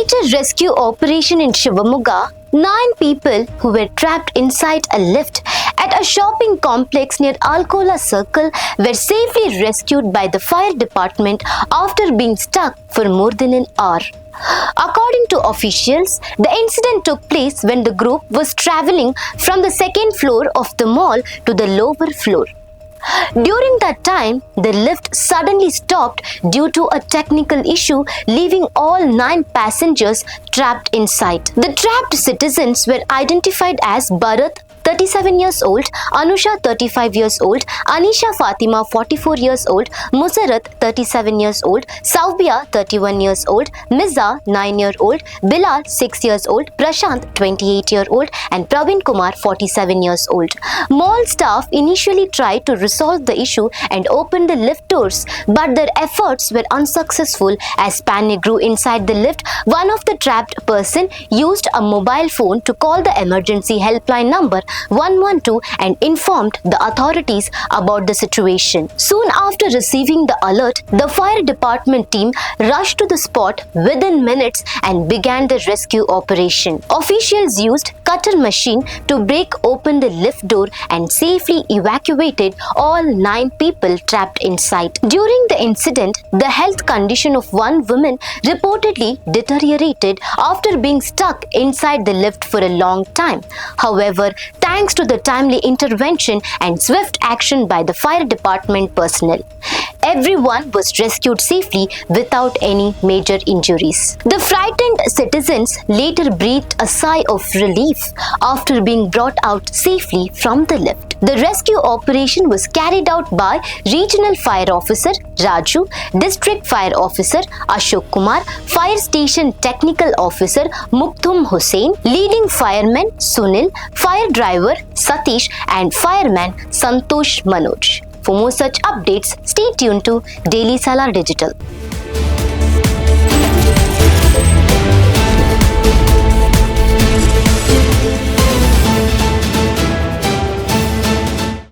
Major rescue operation in Shivamogga. 9 people who were trapped inside a lift at a shopping complex near Alkola Circle were safely rescued by the fire department after being stuck for more than an hour. According to officials, the incident took place when the group was traveling from the second floor of the mall to the lower floor. During that time, the lift suddenly stopped due to a technical issue, leaving all 9 passengers trapped inside. The trapped citizens were identified as Bharat, 37 years old, Anusha, 35 years old, Anisha Fatima, 44 years old, Musarat, 37 years old, Saubia, 31 years old, Miza, 9-year-old, Bilal, 6 years old, Prashant, 28-year-old, and Praveen Kumar, 47 years old. Mall staff initially tried to resolve the issue and open the lift doors, but their efforts were unsuccessful as panic grew inside the lift. One of the trapped person used a mobile phone to call the emergency helpline number 112 and informed the authorities about the situation. Soon after receiving the alert, the fire department team rushed to the spot within minutes and began the rescue operation. Officials used cutter machine to break open the lift door and safely evacuated all 9 people trapped inside. During the incident, the health condition of one woman reportedly deteriorated after being stuck inside the lift for a long time. However, thanks to the timely intervention and swift action by the fire department personnel, everyone was rescued safely without any major injuries. The frightened citizens later breathed a sigh of relief after being brought out safely from the lift. The rescue operation was carried out by Regional Fire Officer Raju, District Fire Officer Ashok Kumar, Fire Station Technical Officer Muktum Hussain, leading fireman Sunil, fire driver Satish, and fireman Santosh Manoj. For more such updates, stay tuned to Daily Salar Digital.